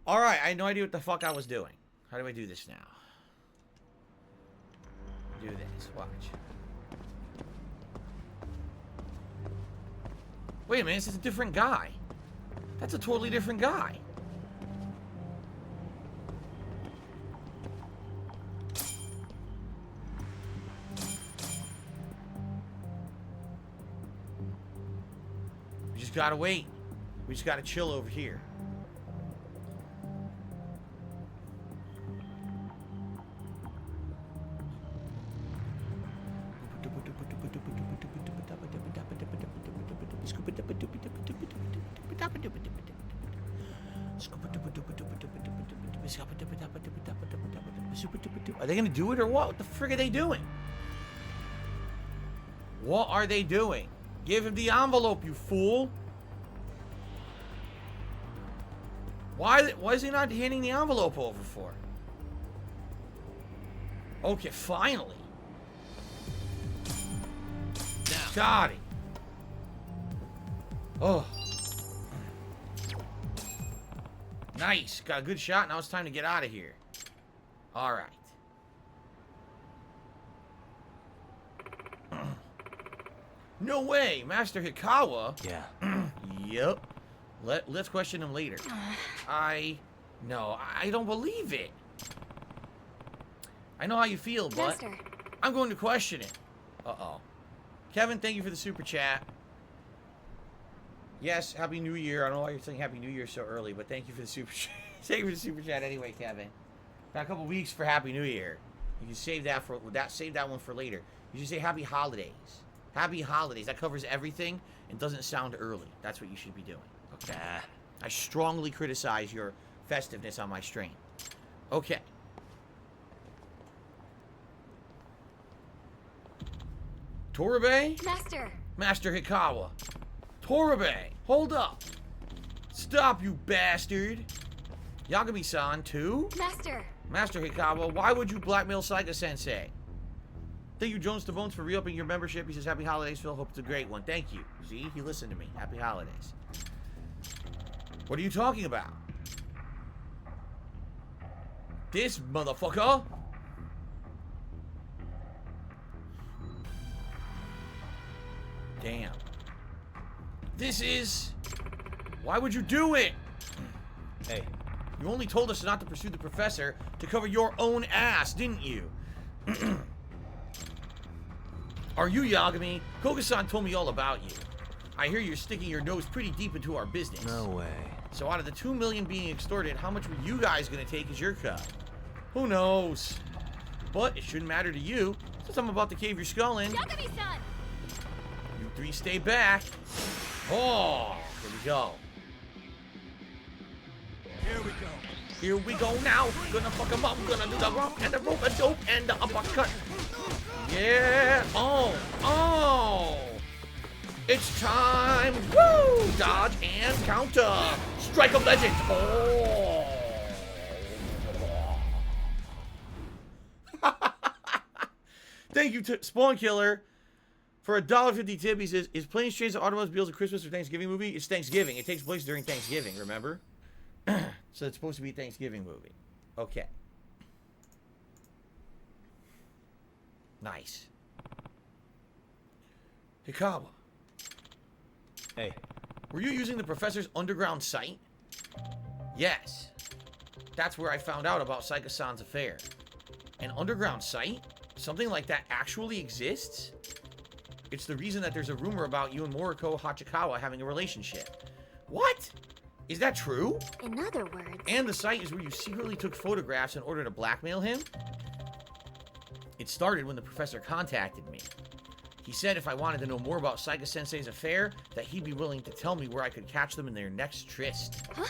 Alright, I had no idea what the fuck I was doing. How do I do this now? Do this. Watch. Wait a minute, this is a different guy. That's a totally different guy. We just gotta wait. We just gotta chill over here. Are they gonna do it or what? What the frick are they doing? What are they doing? Give him the envelope, you fool! Why is he not handing the envelope over for? Okay, finally. Got it. Oh. Nice. Got a good shot. Now it's time to get out of here. Alright. No way. Master Hikawa? Yeah. Yep. Let's question him later. No, I don't believe it. I know how you feel, but Master. I'm going to question it. Uh-oh. Kevin, thank you for the super chat. Yes, Happy New Year. I don't know why you're saying Happy New Year so early, but thank you for the super chat. Thank you for the super chat anyway, Kevin. Got a couple weeks for Happy New Year. You can save that for save that one for later. You should say Happy Holidays. Happy Holidays. That covers everything and doesn't sound early. That's what you should be doing. Okay. I strongly criticize your festiveness on my stream. Okay. Torabe? Master. Master Hikawa. Torabe, hold up. Stop, you bastard. Yagami-san, too? Master. Master Hikawa, why would you blackmail Saika-sensei? Thank you, Jones to Bones, for re-upping your membership. He says, Happy Holidays, Phil. Hope it's a great one. Thank you. See, he listened to me. Happy Holidays. What are you talking about? This motherfucker? Damn. This is... Why would you do it? Hey. You only told us not to pursue the professor to cover your own ass, didn't you? Are you Yagami? Koga-san told me all about you. I hear you're sticking your nose pretty deep into our business. No way. So out of the 2 million being extorted, how much were you guys gonna take as your cut? Who knows? But it shouldn't matter to you, since I'm about to cave your skull in. Yagami-san! You three stay back. Oh, here we go. Here we go. Here we go now. Gonna fuck him up. Gonna do the rump and the rope and dope and the uppercut. Yeah. Oh. Oh. It's time. Woo. Dodge and counter. Strike of legend. Oh. Thank you to Spawn Killer for $1.50 tip. He says, is Planes, Trains, and Automobiles a Christmas or Thanksgiving movie? It's Thanksgiving. It takes place during Thanksgiving, remember? So it's supposed to be a Thanksgiving movie. Okay. Nice. Hikawa. Hey. Were you using the professor's underground site? Yes. That's where I found out about Saika-san's affair. An underground site? Something like that actually exists? It's the reason that there's a rumor about you and Moriko Hachikawa having a relationship. What? Is that true? In other words... And the site is where you secretly took photographs in order to blackmail him? It started when the professor contacted me. He said if I wanted to know more about Saika-sensei's affair, that he'd be willing to tell me where I could catch them in their next tryst. Huh?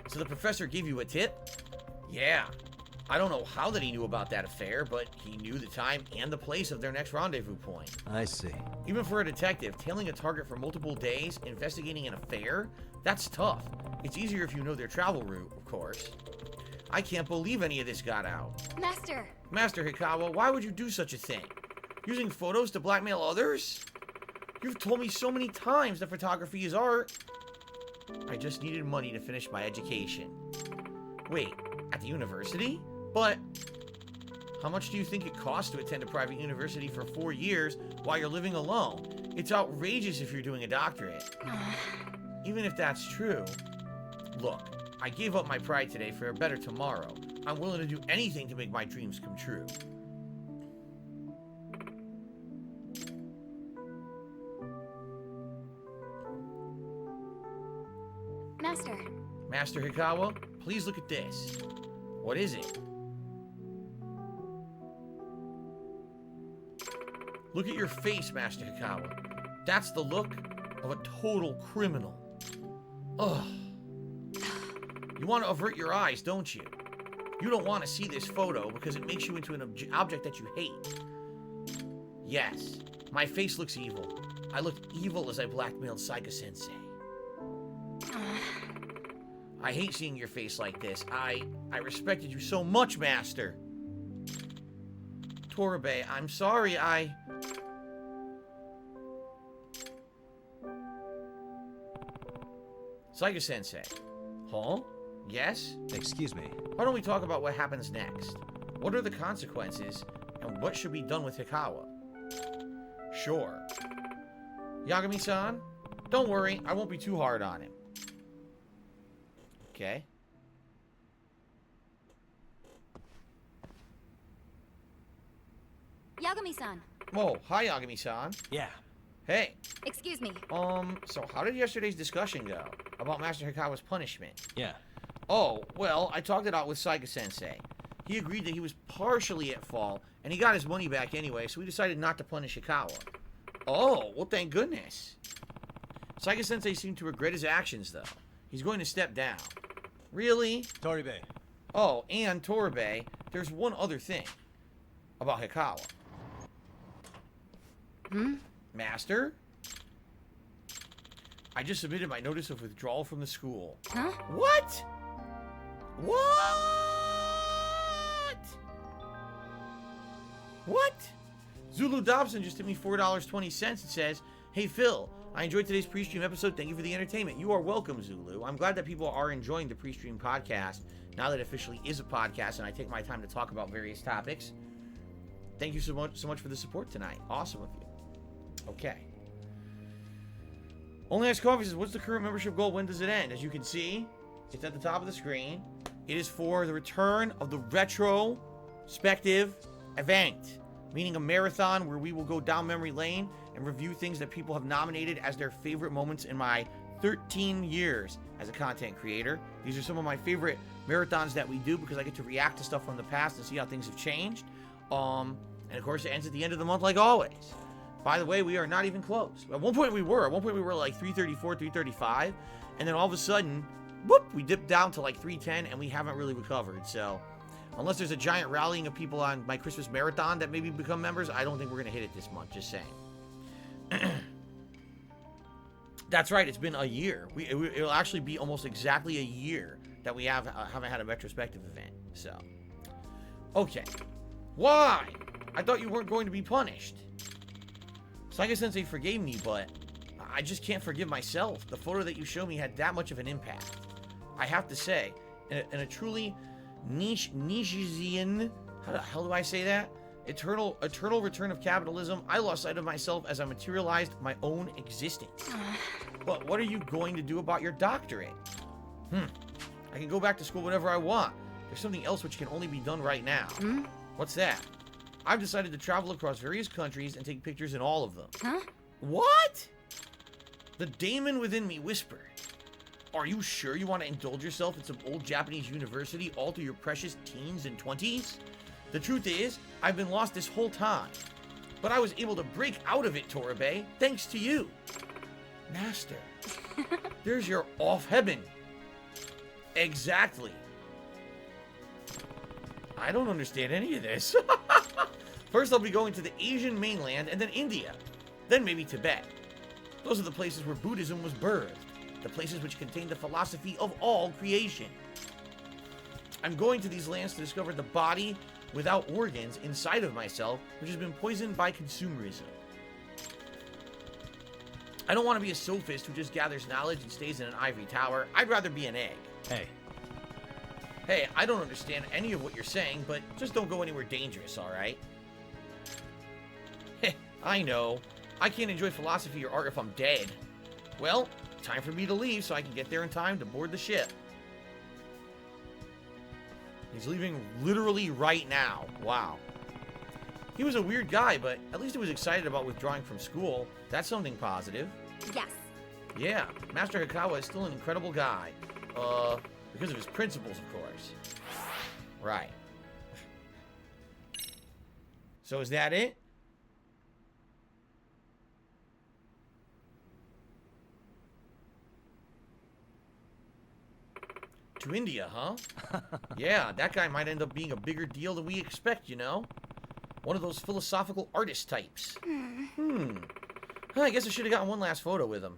So the professor gave you a tip? Yeah. I don't know how that he knew about that affair, but he knew the time and the place of their next rendezvous point. I see. Even for a detective, tailing a target for multiple days, investigating an affair, that's tough. It's easier if you know their travel route, of course. I can't believe any of this got out. Master! Master Hikawa, why would you do such a thing? Using photos to blackmail others? You've told me so many times that photography is art. I just needed money to finish my education. Wait, at the university? But how much do you think it costs to attend a private university for 4 years while you're living alone? It's outrageous if you're doing a doctorate. Even if that's true, look, I gave up my pride today for a better tomorrow. I'm willing to do anything to make my dreams come true. Master. Master Hikawa, please look at this. What is it? Look at your face, Master Hikawa. That's the look of a total criminal. Ugh. You want to avert your eyes, don't you? You don't want to see this photo because it makes you into an object that you hate. Yes, my face looks evil. I looked evil as I blackmailed Saika-sensei. I hate seeing your face like this. I respected you so much, Master. Toribe, I'm sorry, Saika-sensei. Huh? Yes? Excuse me. Why don't we talk about what happens next? What are the consequences, and what should be done with Hikawa? Sure. Yagami-san, don't worry, I won't be too hard on him. Okay. Yagami-san. Oh, hi, Yagami-san. Yeah. Hey. Excuse me. So how did yesterday's discussion go? About Master Hikawa's punishment? Yeah. Oh, well, I talked it out with Saika-sensei. He agreed that he was partially at fault, and he got his money back anyway, so we decided not to punish Hikawa. Oh, well, thank goodness. Saika-sensei seemed to regret his actions, though. He's going to step down. Really? Toribe. Oh, and Toribe, there's one other thing about Hikawa. Master? I just submitted my notice of withdrawal from the school. Huh? What? What? What? Zulu Dobson just hit me $4.20 and says, "Hey Phil, I enjoyed today's pre-stream episode. Thank you for the entertainment." You are welcome, Zulu. I'm glad that people are enjoying the pre-stream podcast now that it officially is a podcast and I take my time to talk about various topics. Thank you so much for the support tonight. Awesome of you. Okay. Only Ice Coffee says, "What's the current membership goal? When does it end?" As you can see, it's at the top of the screen. It is for the return of the retrospective event, meaning a marathon where we will go down memory lane and review things that people have nominated as their favorite moments in my 13 years as a content creator. These are some of my favorite marathons that we do because I get to react to stuff from the past and see how things have changed. And of course, it ends at the end of the month like always. By the way, we are not even close. At one point we were. At one point we were like 334, 335. And then all of a sudden, whoop, we dipped down to like 310 and we haven't really recovered. So unless there's a giant rallying of people on my Christmas marathon that maybe become members, I don't think we're going to hit it this month. Just saying. That's right. It's been a year. It'll actually be almost exactly a year that we haven't had a retrospective event. So, okay. Why? I thought you weren't going to be punished. Saika-sensei forgave me, but I just can't forgive myself. The photo that you showed me had that much of an impact. I have to say, in a truly Nietzschean, how the hell do I say that? Eternal return of capitalism, I lost sight of myself as I materialized my own existence. But what are you going to do about your doctorate? I can go back to school whenever I want. There's something else which can only be done right now. What's that? I've decided to travel across various countries and take pictures in all of them. Huh? What? The daemon within me whispered. Are you sure you want to indulge yourself in some old Japanese university all through your precious teens and 20s? The truth is, I've been lost this whole time. But I was able to break out of it, Toribe, thanks to you. Master, there's your off heaven. Exactly. I don't understand any of this. First, I'll be going to the Asian mainland and then India. Then maybe Tibet. Those are the places where Buddhism was birthed. The places which contain the philosophy of all creation. I'm going to these lands to discover the body without organs inside of myself, which has been poisoned by consumerism. I don't want to be a sophist who just gathers knowledge and stays in an ivory tower. I'd rather be an egg. Hey. Hey, I don't understand any of what you're saying, but just don't go anywhere dangerous, alright? Heh, I know. I can't enjoy philosophy or art if I'm dead. Well, time for me to leave so I can get there in time to board the ship. He's leaving literally right now. Wow. He was a weird guy, but at least he was excited about withdrawing from school. That's something positive. Yes. Yeah, Master Hikawa is still an incredible guy. Because of his principles, of course. Right. So is that it? To India, huh? Yeah, that guy might end up being a bigger deal than we expect, you know? One of those philosophical artist types. I guess I should have gotten one last photo with him.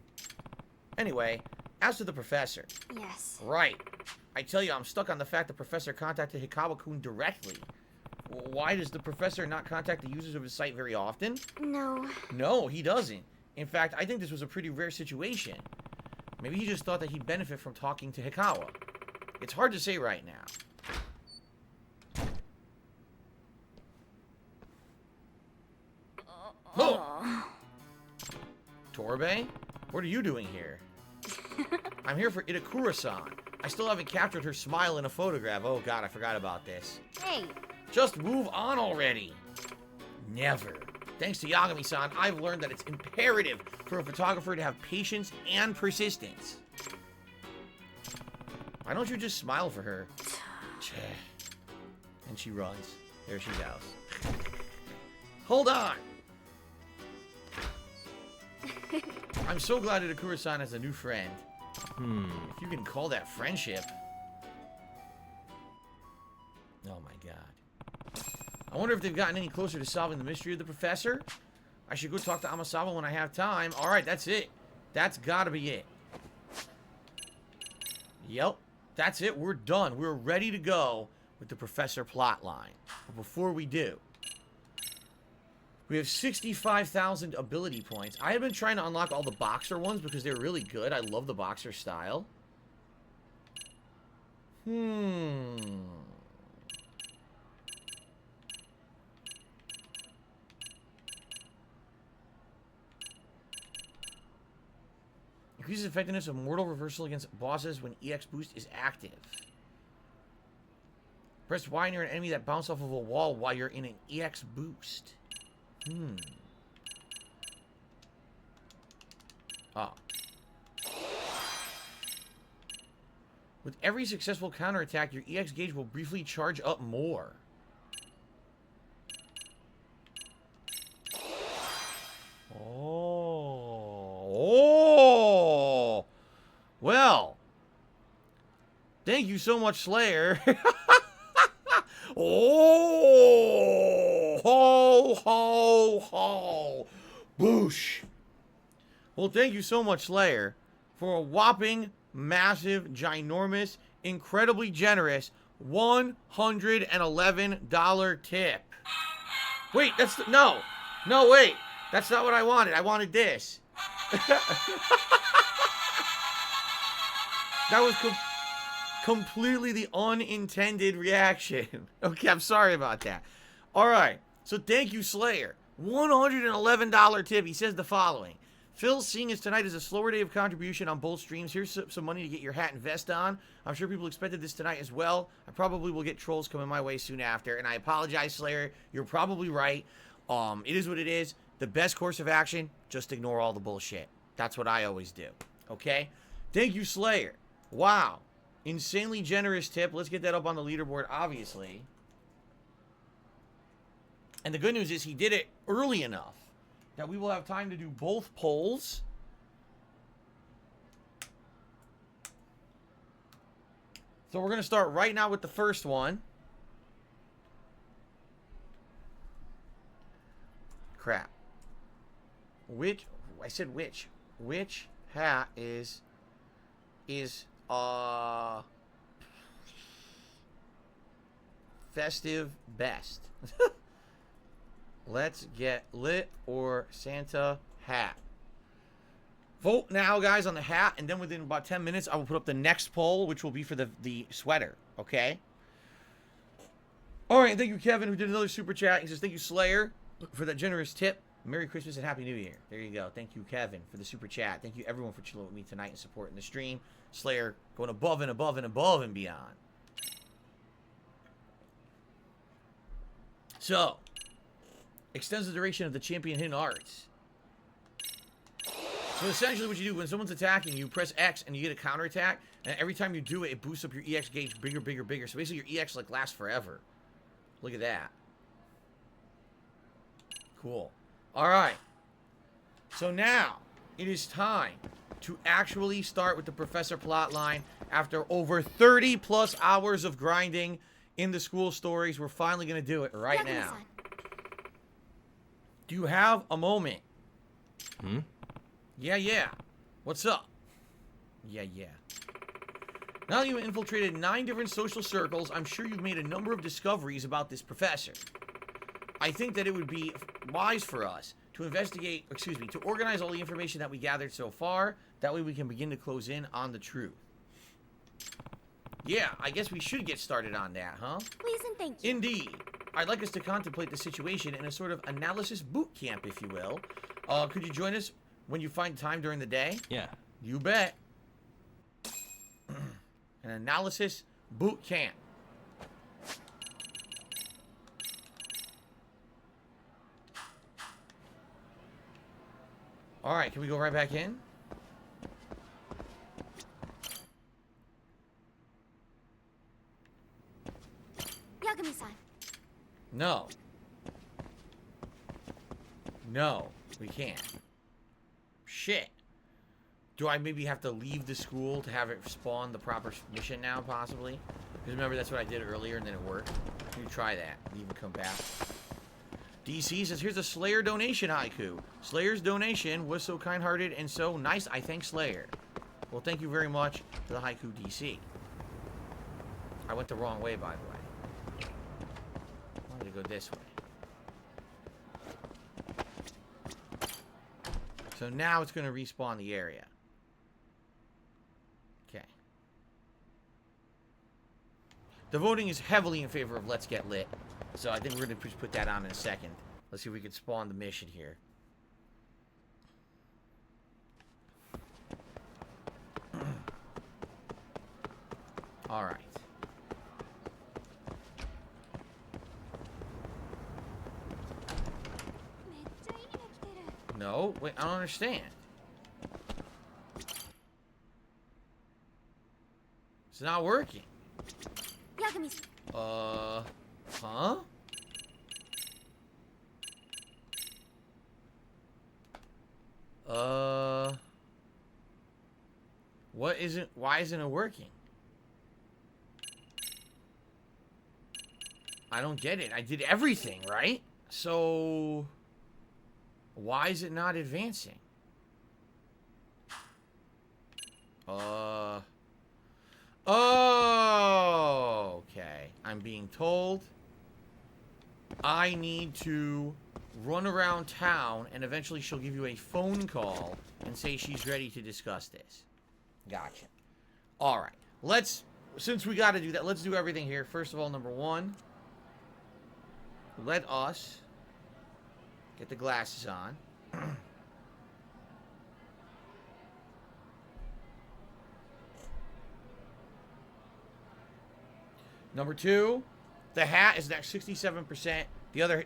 Anyway, as to the professor. Yes. Right. I tell you, I'm stuck on the fact the professor contacted Hikawa-kun directly. Why does the professor not contact the users of his site very often? No. No, he doesn't. In fact, I think this was a pretty rare situation. Maybe he just thought that he'd benefit from talking to Hikawa. It's hard to say right now. Oh! Torbe? What are you doing here? I'm here for Itakura-san. I still haven't captured her smile in a photograph. Oh god, I forgot about this. Hey. Just move on already. Never. Thanks to Yagami-san, I've learned that it's imperative for a photographer to have patience and persistence. Why don't you just smile for her? And she runs. There she goes. Hold on! I'm so glad Itakura-san has a new friend. If you can call that friendship. Oh my god. I wonder if they've gotten any closer to solving the mystery of the professor? I should go talk to Amasawa when I have time. Alright, that's it. That's gotta be it. Yep. That's it. We're done. We're ready to go with the professor plotline. But before we do, we have 65,000 ability points. I have been trying to unlock all the boxer ones because they're really good. I love the boxer style. Increases effectiveness of mortal reversal against bosses when EX boost is active. Press Y near an enemy that bounces off of a wall while you're in an EX boost. Ah. With every successful counterattack, your EX gauge will briefly charge up more. Oh. Well. Thank you so much, Slayer. Oh. Ho, ho, ho. Boosh. Well, thank you so much, Slayer, for a whopping, massive, ginormous, incredibly generous $111 tip. Wait, that's the, no, wait, that's not what I wanted. I wanted this. That was completely the unintended reaction. Okay, I'm sorry about that. All right, so thank you, Slayer. $111 tip. He says the following. Phil, seeing as tonight is a slower day of contribution on both streams, here's some money to get your hat and vest on. I'm sure people expected this tonight as well. I probably will get trolls coming my way soon after, and I apologize, Slayer. You're probably right. It is what it is. The best course of action, just ignore all the bullshit. That's what I always do. Okay? Thank you, Slayer. Wow. Insanely generous tip. Let's get that up on the leaderboard, obviously. And the good news is he did it early enough that we will have time to do both polls. So we're going to start right now with the first one. Crap. I said which hat is festive best? Let's get lit or Santa hat. Vote now, guys, on the hat, and then within about 10 minutes, I will put up the next poll, which will be for the sweater. Okay? All right, thank you, Kevin, who did another super chat. He says, thank you, Slayer, for that generous tip. Merry Christmas and Happy New Year. There you go. Thank you, Kevin, for the super chat. Thank you, everyone, for chilling with me tonight and supporting the stream. Slayer going above and above and above and beyond. So, extends the duration of the champion hidden arts. So essentially what you do, when someone's attacking, you press X and you get a counterattack, and every time you do it, it boosts up your EX gauge bigger, bigger, bigger. So basically your EX like lasts forever. Look at that. Cool. Alright. So now, it is time to actually start with the Professor plotline. After over 30 plus hours of grinding in the school stories, we're finally going to do it right now. Do you have a moment? Hmm? Yeah. What's up? Yeah. Now that you've infiltrated 9 different social circles, I'm sure you've made a number of discoveries about this professor. I think that it would be wise for us to to organize all the information that we gathered so far. That way we can begin to close in on the truth. Yeah, I guess we should get started on that, huh? Please and thank you. Indeed. I'd like us to contemplate the situation in a sort of analysis boot camp, if you will. Could you join us when you find time during the day? Yeah. You bet. An analysis boot camp. Alright, can we go right back in? Yagami-san. No. No, we can't. Shit. Do I maybe have to leave the school to have it spawn the proper mission now, possibly? Because remember, that's what I did earlier and then it worked. Can you try that? Leave and come back. DC says, here's a Slayer donation haiku. Slayer's donation was so kind-hearted and so nice, I thank Slayer. Well, thank you very much for the haiku, DC. I went the wrong way, by the way. I wanted to go this way. So now it's going to respawn the area. Okay. The voting is heavily in favor of Let's Get Lit. So I think we're going to put that on in a second. Let's see if we can spawn the mission here. Alright. No, wait, I don't understand. It's not working. Huh? Why isn't it working? I don't get it. I did everything, right? So, why is it not advancing? Oh, okay. I'm being told I need to run around town and eventually she'll give you a phone call and say she's ready to discuss this. Gotcha. Alright. Since we gotta do that, let's do everything here. First of all, number 1, let us get the glasses on. Number 2, the hat is at 67%. The other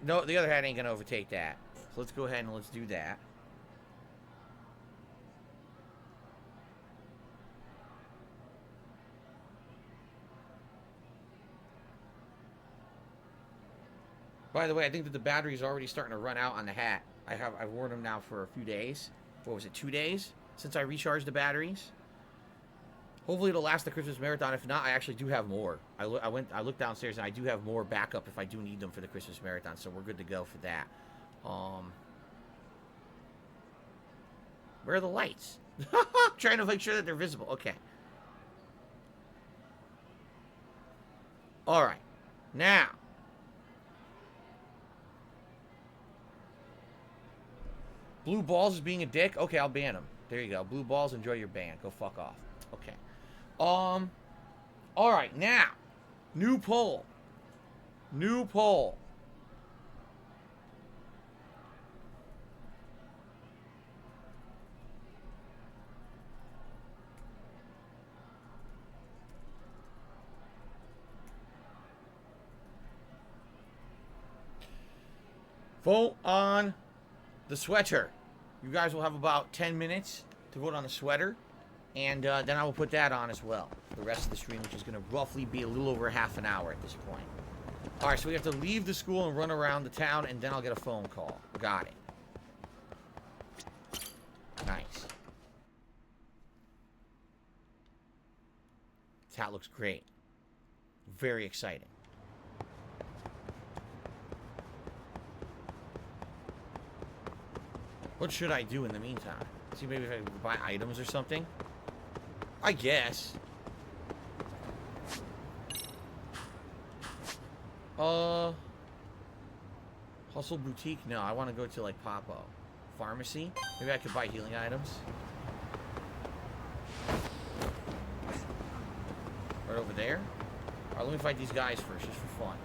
hat ain't gonna overtake that. So let's go ahead and let's do that. By the way, I think that the battery is already starting to run out on the hat. I've worn them now for a few days. What was it, 2 days since I recharged the batteries? Hopefully it'll last the Christmas marathon. If not, I actually do have more. I looked downstairs and I do have more backup if I do need them for the Christmas marathon. So we're good to go for that. Where are the lights? Trying to make sure that they're visible. Okay. All right. Now. Blue Balls is being a dick? Okay, I'll ban him. There you go. Blue Balls, enjoy your ban. Go fuck off. Okay. Alright, now. New poll. New poll. Vote on the sweater. You guys will have about 10 minutes to vote on the sweater. And then I will put that on as well. The rest of the stream, which is going to roughly be a little over half an hour at this point. Alright, so we have to leave the school and run around the town, and then I'll get a phone call. Got it. Nice. This hat looks great. Very exciting. What should I do in the meantime? See, maybe if I buy items or something? I guess. Hustle Boutique? No, I want to go to, like, Papo. Pharmacy? Maybe I could buy healing items. Right over there? Alright, let me fight these guys first, just for fun.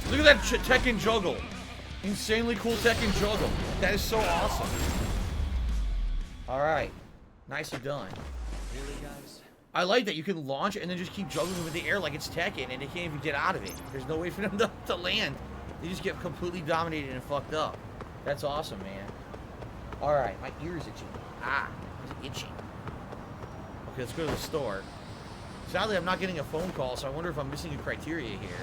Look at that Tekken juggle. Insanely cool Tekken juggle. That is so awesome. Alright. Nicely done. Really, guys? I like that you can launch and then just keep juggling with the air like it's Tekken and they can't even get out of it. There's no way for them to land. They just get completely dominated and fucked up. That's awesome, man. Alright, my ear's itching. Ah, it's itching. Okay, let's go to the store. Sadly, I'm not getting a phone call, so I wonder if I'm missing a criteria here.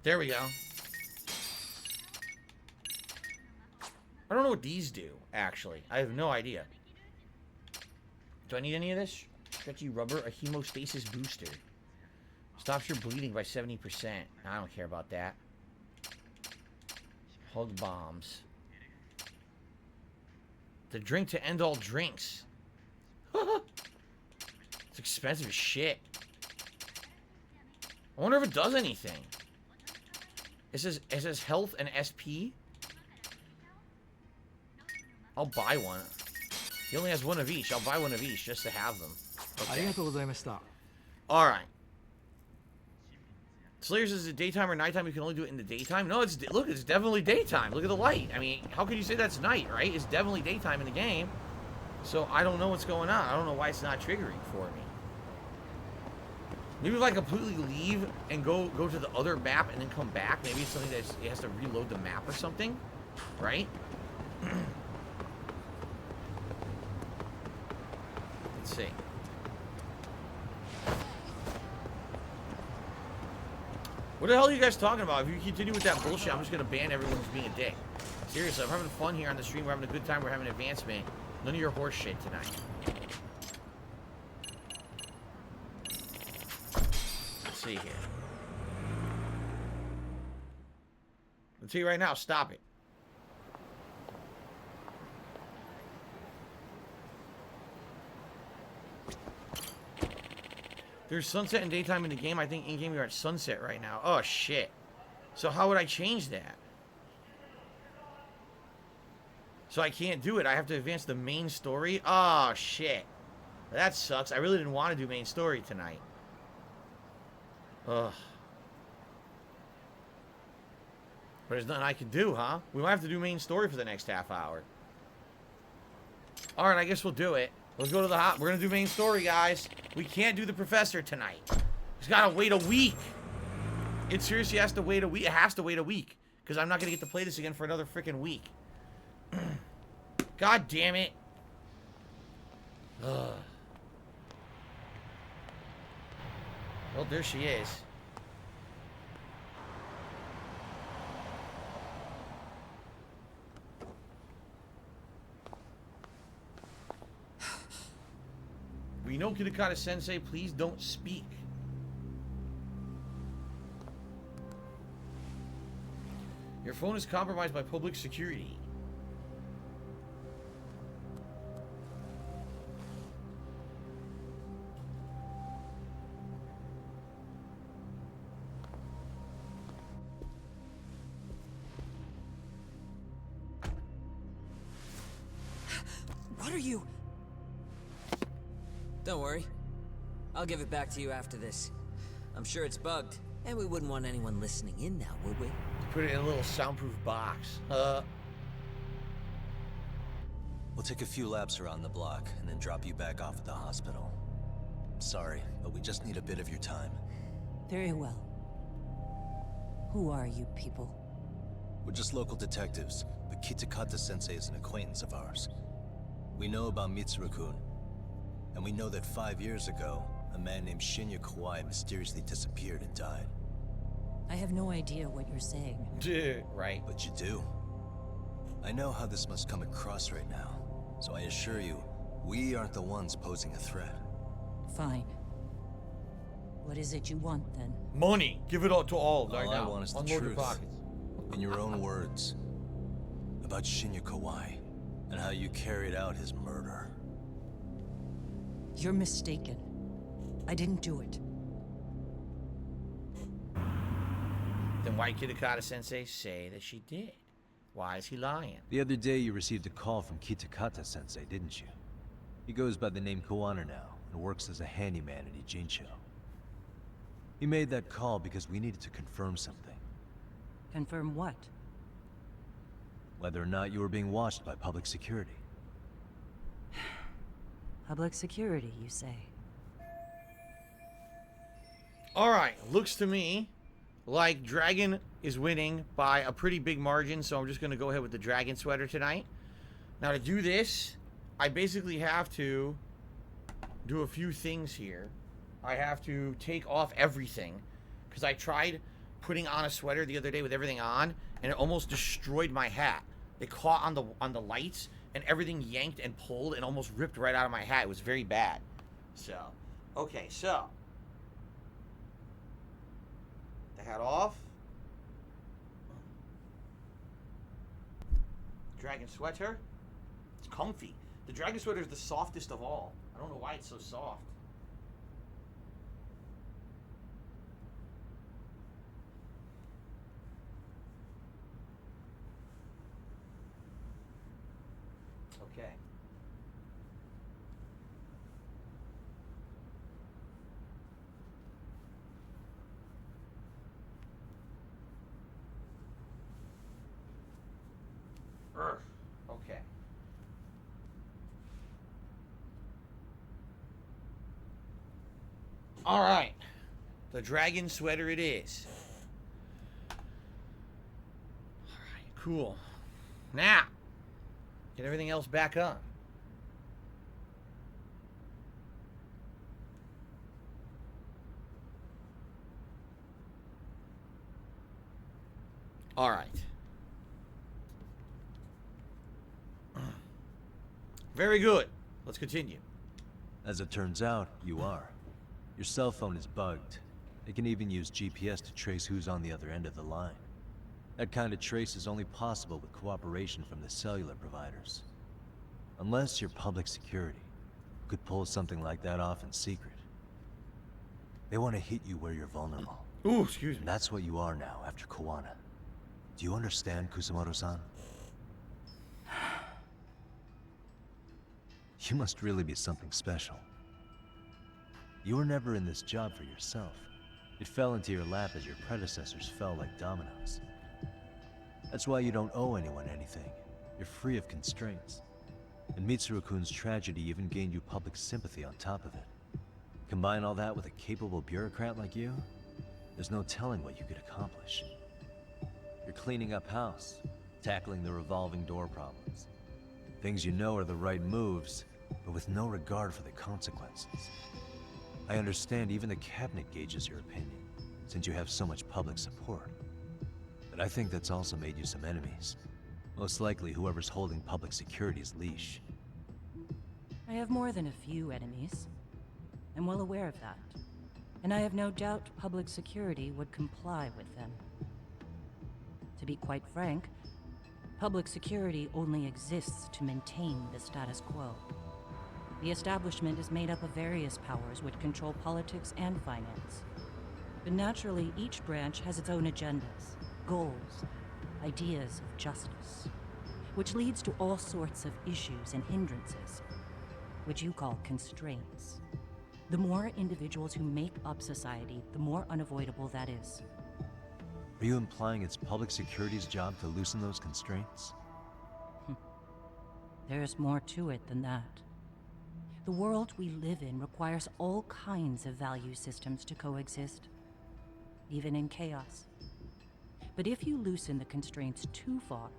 There we go. I don't know what these do, actually. I have no idea. Do I need any of this? Stretchy rubber, a hemostasis booster. Stops your bleeding by 70%. I don't care about that. Hug bombs. The drink to end all drinks. It's expensive as shit. I wonder if it does anything. It says health and SP. I'll buy one. He only has one of each. I'll buy one of each just to have them. Okay. Alright. Slayers, is it daytime or nighttime? You can only do it in the daytime? No, it's definitely daytime. Look at the light. I mean, how could you say that's night, right? It's definitely daytime in the game. So I don't know what's going on. I don't know why it's not triggering for me. Maybe if I completely leave and go to the other map and then come back, maybe it's something that it has to reload the map or something, right? Let's see. What the hell are you guys talking about? If you continue with that bullshit, I'm just gonna ban everyone who's being a dick. Seriously, I'm having fun here on the stream. We're having a good time. We're having advancement. None of your horse shit tonight. Let's see here. I'll tell you right now, stop it. There's sunset and daytime in the game. I think in-game you're at sunset right now. Oh, shit. So how would I change that? So I can't do it. I have to advance the main story? Oh, shit. That sucks. I really didn't want to do main story tonight. Ugh. But there's nothing I can do, huh? We might have to do main story for the next half hour. Alright, I guess we'll do it. Let's go to the hot. We're gonna do main story, guys. We can't do the professor tonight. He's gotta wait a week. It seriously has to wait a week. It has to wait a week. Because I'm not gonna get to play this again for another freaking week. God damn it. Ugh. Well, there she is. We know Kitakata Sensei, please don't speak. Your phone is compromised by public security. What are you? Don't worry. I'll give it back to you after this. I'm sure it's bugged, and we wouldn't want anyone listening in now, would we? Put it in a little soundproof box. We'll take a few laps around the block and then drop you back off at the hospital. Sorry, but we just need a bit of your time. Very well. Who are you people? We're just local detectives, but Kitakata-sensei is an acquaintance of ours. We know about Mitsuru-kun, and we know that 5 years ago, a man named Shinya Kawai mysteriously disappeared and died. I have no idea what you're saying. Right. But you do. I know how this must come across right now, so I assure you, we aren't the ones posing a threat. Fine. What is it you want, then? Money. Give it all to all right All now. I want is the Unload your truth. pockets. In your own words, about Shinya Kawai, and how you carried out his murder. You're mistaken. I didn't do it. Then why did Kitakata Sensei say that she did? Why is he lying? The other day you received a call from Kitakata-sensei, didn't you? He goes by the name Kuwana now, and works as a handyman at Ijincho. He made that call because we needed to confirm something. Confirm what? Whether or not you were being watched by public security. Public security, you say? Alright, looks to me like Dragon is winning by a pretty big margin, so I'm just going to go ahead with the Dragon sweater tonight. Now to do this, I basically have to do a few things here. I have to take off everything, because I tried putting on a sweater the other day with everything on, and it almost destroyed my hat. It caught on the lights, and everything yanked and pulled and almost ripped right out of my hat. It was very bad. So, okay, so the hat off. Dragon sweater. It's comfy. The Dragon sweater is the softest of all. I don't know why it's so soft. Okay. Okay. All right. The Dragon sweater it is. All right, cool. Now, get everything else back on. All right. Very good. Let's continue. As it turns out, you are. Your cell phone is bugged. It can even use GPS to trace who's on the other end of the line. That kind of trace is only possible with cooperation from the cellular providers. Unless you're public security, you could pull something like that off in secret. They want to hit you where you're vulnerable. Ooh, excuse me. And that's what you are now after Kuwana. Do you understand, Kusumoto-san? You must really be something special. You were never in this job for yourself. It fell into your lap as your predecessors fell like dominoes. That's why you don't owe anyone anything. You're free of constraints. And Mitsuru-kun's tragedy even gained you public sympathy on top of it. Combine all that with a capable bureaucrat like you, there's no telling what you could accomplish. You're cleaning up house, tackling the revolving door problems. Things you know are the right moves, but with no regard for the consequences. I understand even the cabinet gauges your opinion, since you have so much public support. But I think that's also made you some enemies. Most likely whoever's holding public security's leash. I have more than a few enemies. I'm well aware of that. And I have no doubt public security would comply with them. To be quite frank, public security only exists to maintain the status quo. The establishment is made up of various powers which control politics and finance. But naturally, each branch has its own agendas, goals, ideas of justice, which leads to all sorts of issues and hindrances, which you call constraints. The more individuals who make up society, the more unavoidable that is. Are you implying it's public security's job to loosen those constraints? There's more to it than that. The world we live in requires all kinds of value systems to coexist, even in chaos. But if you loosen the constraints too far,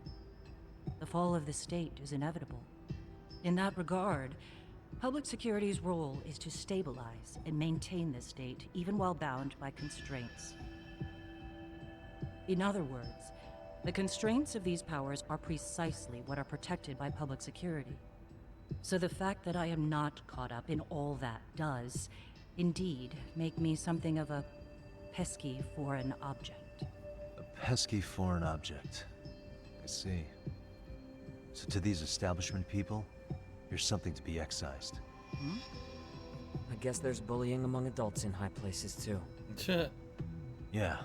the fall of the state is inevitable. In that regard, public security's role is to stabilize and maintain the state, even while bound by constraints. In other words, the constraints of these powers are precisely what are protected by public security. So the fact that I am not caught up in all that does, indeed, make me something of a pesky foreign object. A pesky foreign object. I see. So to these establishment people, you're something to be excised. I guess there's bullying among adults in high places too. Yeah.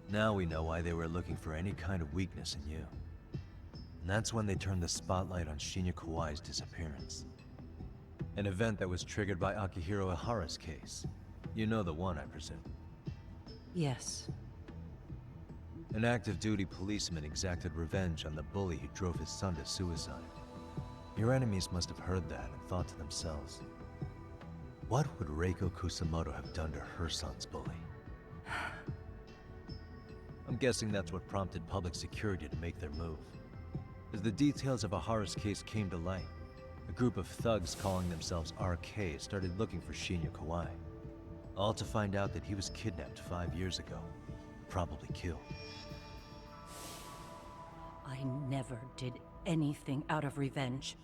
Now we know why they were looking for any kind of weakness in you. And that's when they turned the spotlight on Shinya Kawai's disappearance. An event that was triggered by Akihiro Ihara's case. You know the one, I presume. Yes. An active duty policeman exacted revenge on the bully who drove his son to suicide. Your enemies must have heard that and thought to themselves, what would Reiko Kusumoto have done to her son's bully? I'm guessing that's what prompted public security to make their move. As the details of Ihara's case came to light, a group of thugs calling themselves RK started looking for Shinya Kawai. All to find out that he was kidnapped 5 years ago, probably killed. I never did anything out of revenge.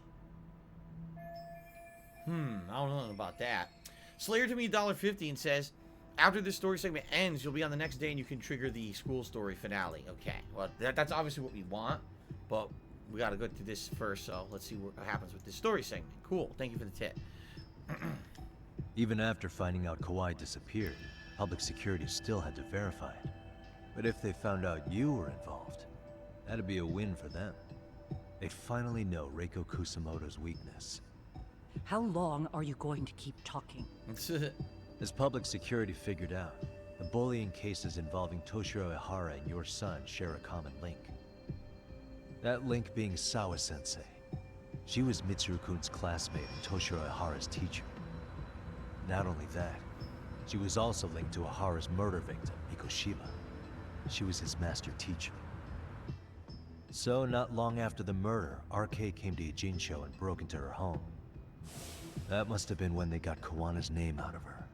I don't know about that. Slayer to me $1.50 and says, after this story segment ends, you'll be on the next day and you can trigger the school story finale. Okay, well, that's obviously what we want, but we got to go through this first, so let's see what happens with this story segment. Cool, thank you for the tip. Even after finding out Kawai disappeared, public security still had to verify it. But if they found out you were involved, that'd be a win for them. They'd finally know Reiko Kusumoto's weakness. How long are you going to keep talking? As public security figured out, the bullying cases involving Toshiro Ihara and your son share a common link. That link being Sawa-sensei. She was Mitsuru-kun's classmate and Toshiro Ihara's teacher. Not only that, she was also linked to Ihara's murder victim, Mikoshiba. She was his master teacher. So, not long after the murder, RK came to Ijincho and broke into her home. That must have been when they got Kuwana's name out of her.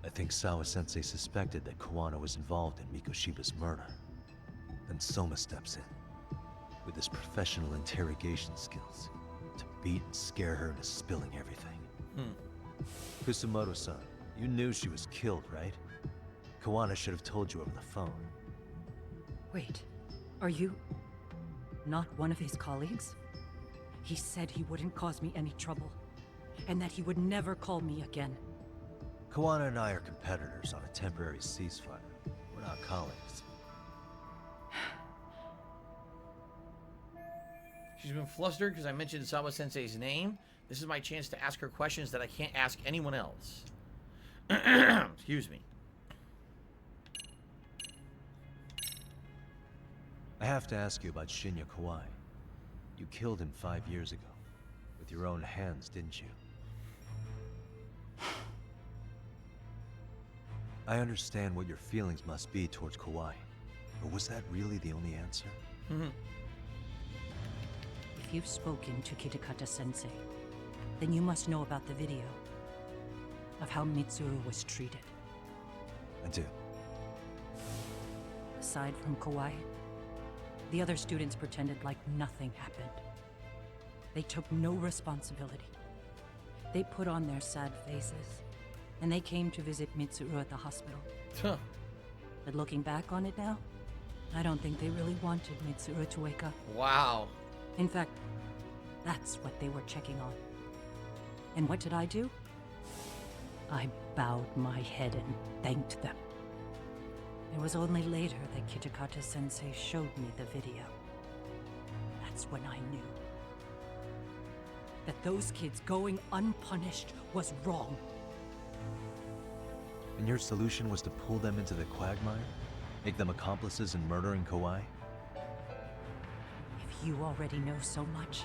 I think Sawa-sensei suspected that Kuwana was involved in Mikoshiba's murder. Then Soma steps in, with his professional interrogation skills, to beat and scare her into spilling everything. Kusumoto-san, you knew she was killed, right? Kuwana should have told you over the phone. Wait, are you not one of his colleagues? He said he wouldn't cause me any trouble, and that he would never call me again. Kuwana and I are competitors on a temporary ceasefire. We're not colleagues. She's been flustered because I mentioned Sawa-sensei's name. This is my chance to ask her questions that I can't ask anyone else. Excuse me. I have to ask you about Shinya Kawai. You killed him 5 years ago. With your own hands, didn't you? I understand what your feelings must be towards Kawai, but was that really the only answer? If you've spoken to Kitakata-sensei, then you must know about the video of how Mitsuru was treated. I do. Aside from Kawai, the other students pretended like nothing happened. They took no responsibility. They put on their sad faces and they came to visit Mitsuru at the hospital. Huh. But looking back on it now, I don't think they really wanted Mitsuru to wake up. Wow. In fact, that's what they were checking on. And what did I do? I bowed my head and thanked them. It was only later that Kitakata-sensei showed me the video. That's when I knew that those kids going unpunished was wrong. And your solution was to pull them into the quagmire? Make them accomplices in murdering Kawai? If you already know so much,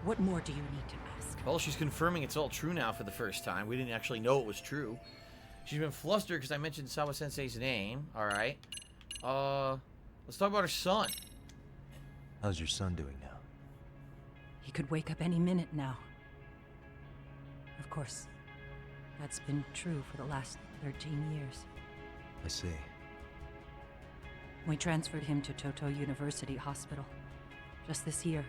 what more do you need to ask? Well, she's confirming it's all true now for the first time. We didn't actually know it was true. She's been flustered because I mentioned Sawa-sensei's name. Alright. Let's talk about her son. How's your son doing now? He could wake up any minute now. Of course, that's been true for the last 13 years. I see. We transferred him to Toto University Hospital just this year,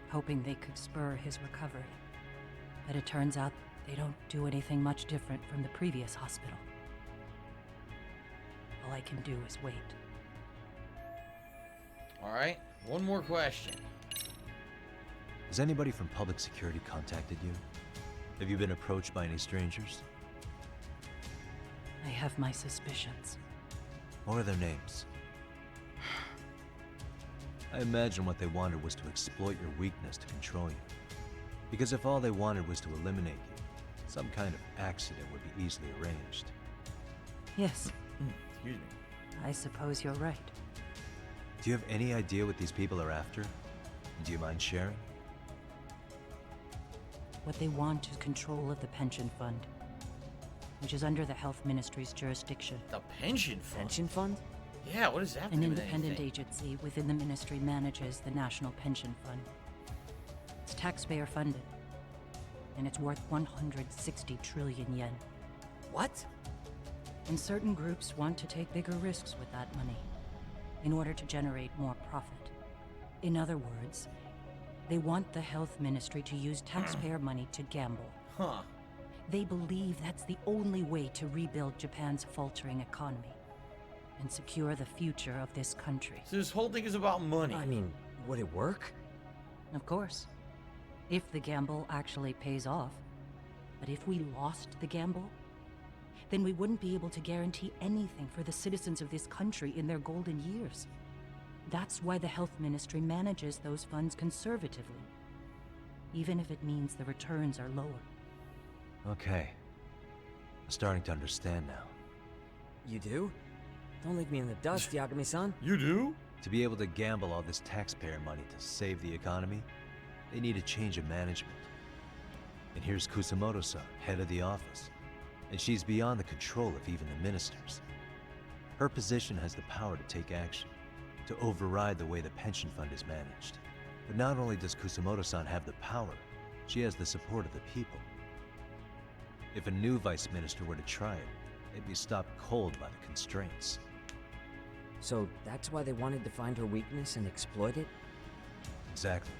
hoping they could spur his recovery. But it turns out they don't do anything much different from the previous hospital. All I can do is wait. Alright, one more question. Has anybody from public security contacted you? Have you been approached by any strangers? I have my suspicions. What are their names? I imagine what they wanted was to exploit your weakness to control you. Because if all they wanted was to eliminate you, some kind of accident would be easily arranged. Yes, Excuse me. I suppose you're right. Do you have any idea what these people are after? Do you mind sharing? What they want is control of the pension fund, which is under the Health Ministry's jurisdiction. The pension fund? Pension fund? Yeah, what does that have to An do with independent anything? agency within the ministry manages the National Pension Fund. It's taxpayer funded, and it's worth 160 trillion yen. What? And certain groups want to take bigger risks with that money in order to generate more profit. In other words, they want the health ministry to use taxpayer money to gamble. Huh. They believe that's the only way to rebuild Japan's faltering economy and secure the future of this country. So this whole thing is about money. I mean, would it work? Of course, if the gamble actually pays off. But if we lost the gamble, then we wouldn't be able to guarantee anything for the citizens of this country in their golden years. That's why the health ministry manages those funds conservatively, even if it means the returns are lower. Okay. I'm starting to understand now. You do? Don't leave me in the dust, Yagami-san. You do? To be able to gamble all this taxpayer money to save the economy, they need a change of management. And here's Kusumoto-san, head of the office. And she's beyond the control of even the ministers. Her position has the power to take action, to override the way the pension fund is managed. But not only does Kusumoto-san have the power, she has the support of the people. If a new vice minister were to try it, they'd be stopped cold by the constraints. So that's why they wanted to find her weakness and exploit it? Exactly.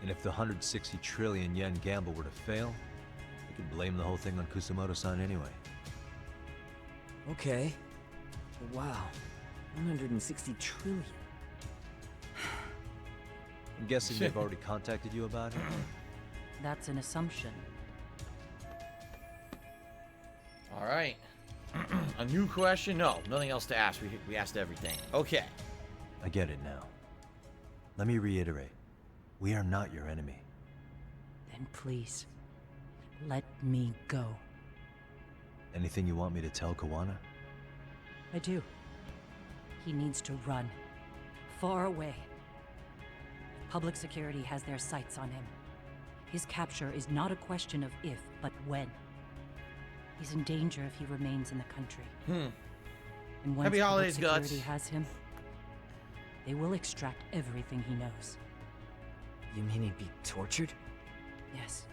And if the 160 trillion yen gamble were to fail, they could blame the whole thing on Kusumoto-san anyway. Okay. But wow. 160 trillion. I'm guessing they've already contacted you about it? That's an assumption. All right. A new question? No, nothing else to ask. We asked everything. Okay. I get it now. Let me reiterate. We are not your enemy. Then please, let me go. Anything you want me to tell Kuwana? I do. He needs to run. Far away. Public security has their sights on him. His capture is not a question of if, but when. He's in danger if he remains in the country. And once Happy holidays, public security Guts. has him, they will extract everything he knows. You mean he'd be tortured? Yes.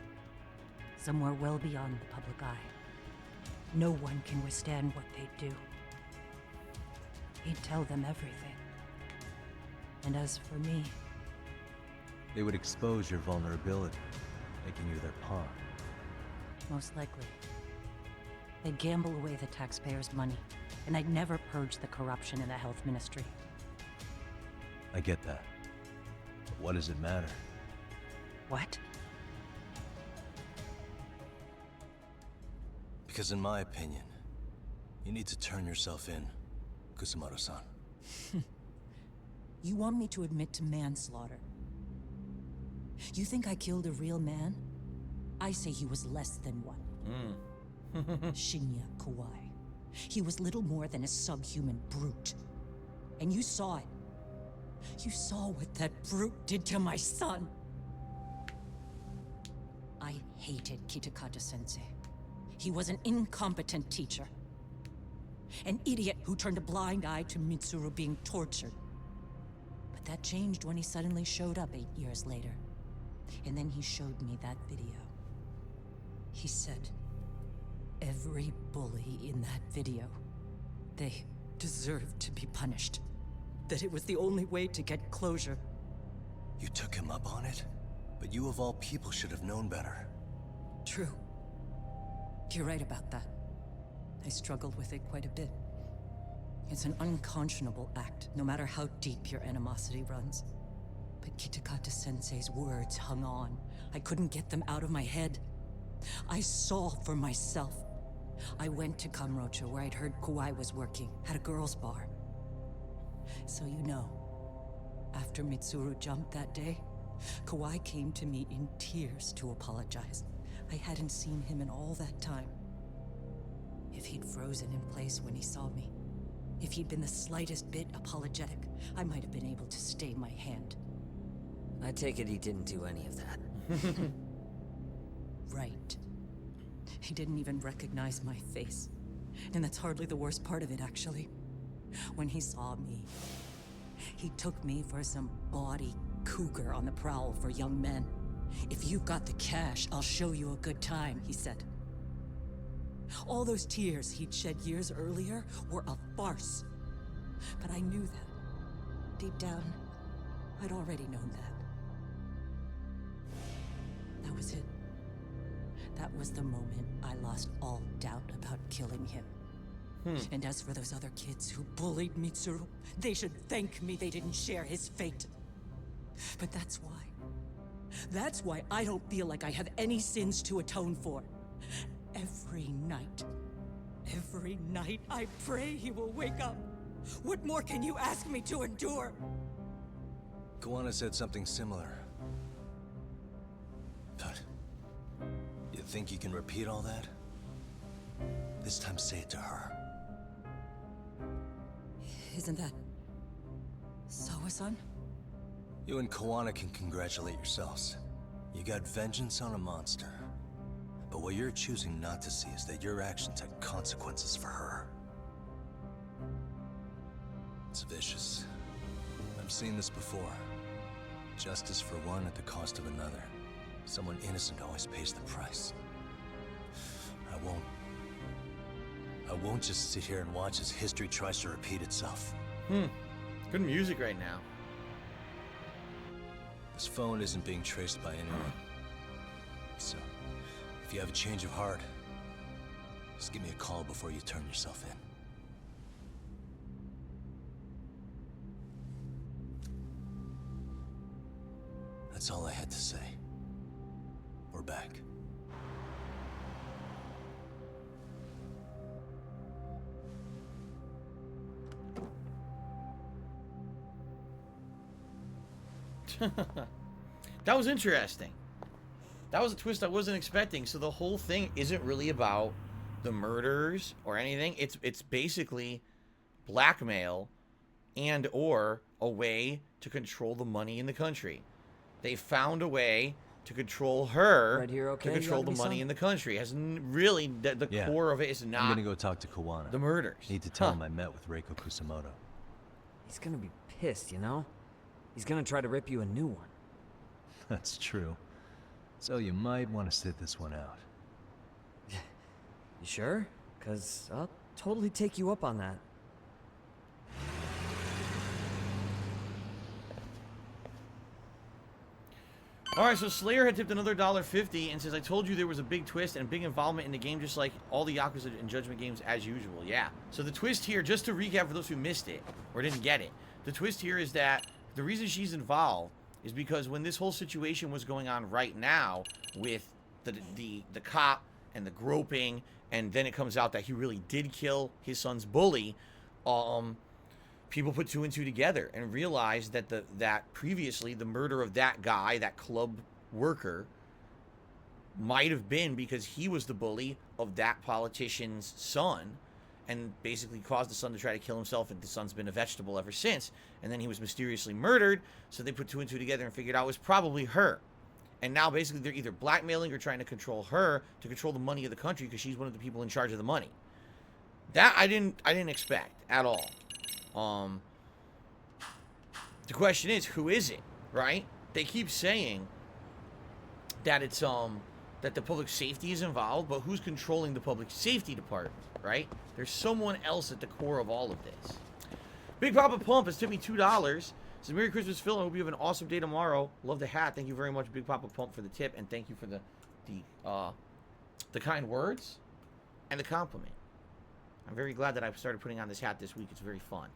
Somewhere well beyond the public eye. No one can withstand what they do. He'd tell them everything. And as for me, They would expose your vulnerability, making you their pawn. most likely. They'd gamble away the taxpayers' money, and I'd never purge the corruption in the health ministry. I get that. But what does it matter? What? Because in my opinion, you need to turn yourself in, Kusumoto-san. You want me to admit to manslaughter? You think I killed a real man? I say he was less than one. Shinya Kawai. He was little more than a subhuman brute. And you saw it. You saw what that brute did to my son. I hated Kitakata-sensei. He was an incompetent teacher. An idiot who turned a blind eye to Mitsuru being tortured. But that changed when he suddenly showed up 8 years later. And then he showed me that video. He said, every bully in that video, they deserved to be punished. That it was the only way to get closure. You took him up on it? But you of all people should have known better. True. You're right about that. I struggled with it quite a bit. It's an unconscionable act, no matter how deep your animosity runs. But Kitakata-sensei's words hung on. I couldn't get them out of my head. I saw for myself. I went to Kamurocho, where I'd heard Kawai was working, at a girls' bar. So you know, after Mitsuru jumped that day, Kawai came to me in tears to apologize. I hadn't seen him in all that time. If he'd frozen in place when he saw me, if he'd been the slightest bit apologetic, I might have been able to stay my hand. I take it he didn't do any of that. Right. He didn't even recognize my face. And that's hardly the worst part of it, actually. When he saw me, he took me for some bawdy cougar on the prowl for young men. If you've got the cash, I'll show you a good time, he said. All those tears he'd shed years earlier were a farce. But I knew that. Deep down, I'd already known that. That was it. That was the moment I lost all doubt about killing him. And as for those other kids who bullied Mitsuru, they should thank me they didn't share his fate. But that's why. That's why I don't feel like I have any sins to atone for. Every night I pray he will wake up. What more can you ask me to endure? Kuwana said something similar. But you think you can repeat all that? This time say it to her. Isn't that Sawa-san? You and Kuwana can congratulate yourselves. You got vengeance on a monster. But what you're choosing not to see is that your actions had consequences for her. It's vicious. I've seen this before. Justice for one at the cost of another. Someone innocent always pays the price. I won't just sit here and watch as history tries to repeat itself. Good music right now. This phone isn't being traced by anyone. So, if you have a change of heart, just give me a call before you turn yourself in. That's all I had to say. We're back. That was interesting. That was a twist I wasn't expecting. So the whole thing isn't really about the murders or anything. It's basically blackmail and or a way to control the money in the country. They found a way to control her, Right here, okay? to control the money in the country. It has really the Yeah. core of it is not I'm gonna go talk to Kuwana. the murders. Need to tell him I met with Reiko Kusumoto. He's gonna be pissed, you know? He's gonna try to rip you a new one. That's true. So you might want to sit this one out. You sure? 'Cause I'll totally take you up on that. Alright, so Slayer had tipped another $1.50 and says, I told you there was a big twist and big involvement in the game, just like all the Yakuza and Judgment games as usual. Yeah. So the twist here, just to recap for those who missed it or didn't get it, the twist here is that the reason she's involved is because when this whole situation was going on right now with the cop and the groping, and then it comes out that he really did kill his son's bully, people put 2 and 2 together and realized that that previously the murder of that guy, that club worker, might have been because he was the bully of that politician's son, and basically caused the son to try to kill himself, and the son's been a vegetable ever since. And then he was mysteriously murdered, so they put 2 and 2 together and figured out it was probably her. And now basically they're either blackmailing or trying to control her to control the money of the country because she's one of the people in charge of the money. That I didn't expect at all. The question is, who is it, right? They keep saying that it's that the public safety is involved, but who's controlling the public safety department, right? There's someone else at the core of all of this. Big Papa Pump has tipped me $2. Says, Merry Christmas, Phil. I hope you have an awesome day tomorrow. Love the hat. Thank you very much, Big Papa Pump, for the tip, and thank you for the kind words and the compliment. I'm very glad that I started putting on this hat this week. It's very fun.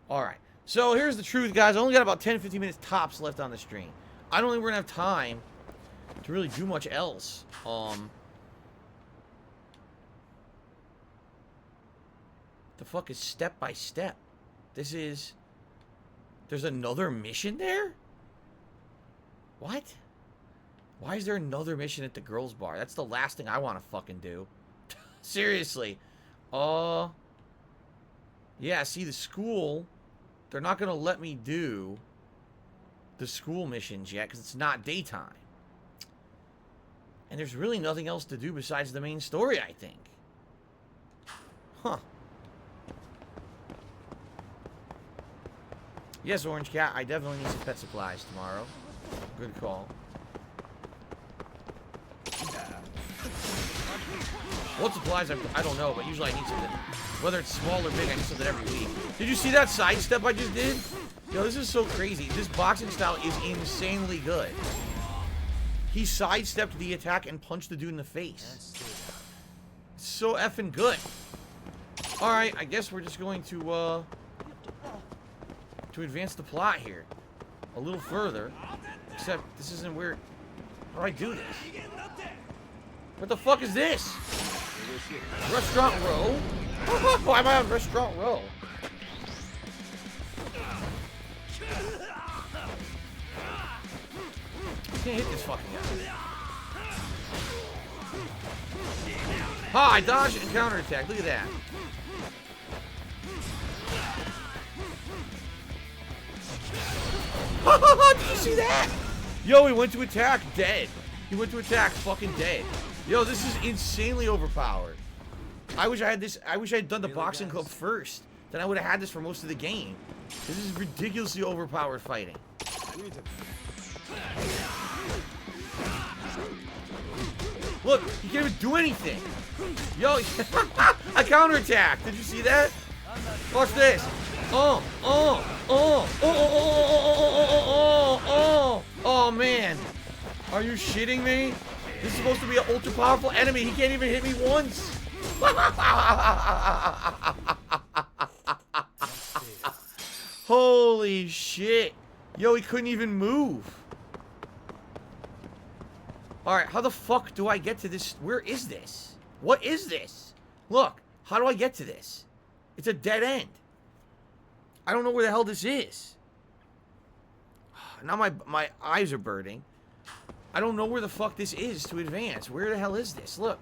All right. So here's the truth, guys. I only got about 10 to 15 minutes tops left on the stream. I don't think we're going to have time to really do much else. The fuck is step by step? This is... There's another mission there? What? Why is there another mission at the girls' bar? That's the last thing I want to fucking do. Seriously. Yeah, see, the school... They're not going to let me do the school missions yet because it's not daytime. And there's really nothing else to do besides the main story, I think. Huh. Yes, Orange Cat, I definitely need some pet supplies tomorrow. Good call. What supplies? I don't know, but usually I need something. Whether it's small or big, I need something every week. Did you see that sidestep I just did? Yo, this is so crazy. This boxing style is insanely good. He sidestepped the attack and punched the dude in the face. It's so effing good. Alright, I guess we're just going to advance the plot here a little further. Except this isn't where... How do I do this? What the fuck is this? Restaurant row? Why am I on restaurant row? I can't hit this fucking guy. Ha! I dodged and counterattack. Look at that. Did you see that? Yo, he went to attack, dead. He went to attack, fucking dead. Yo, this is insanely overpowered. I wish I had this. I wish I had done the boxing club first. Then I would have had this for most of the game. This is ridiculously overpowered fighting. Look, he can't even do anything. Yo, a counterattack. Did you see that? Watch this. Oh, man. Are you shitting me? This is supposed to be an ultra powerful enemy. He can't even hit me once. Holy shit. Yo, he couldn't even move. Alright, how the fuck do I get to this? Where is this? What is this? Look, how do I get to this? It's a dead end. I don't know where the hell this is. Now my eyes are burning. I don't know where the fuck this is to advance. Where the hell is this? Look.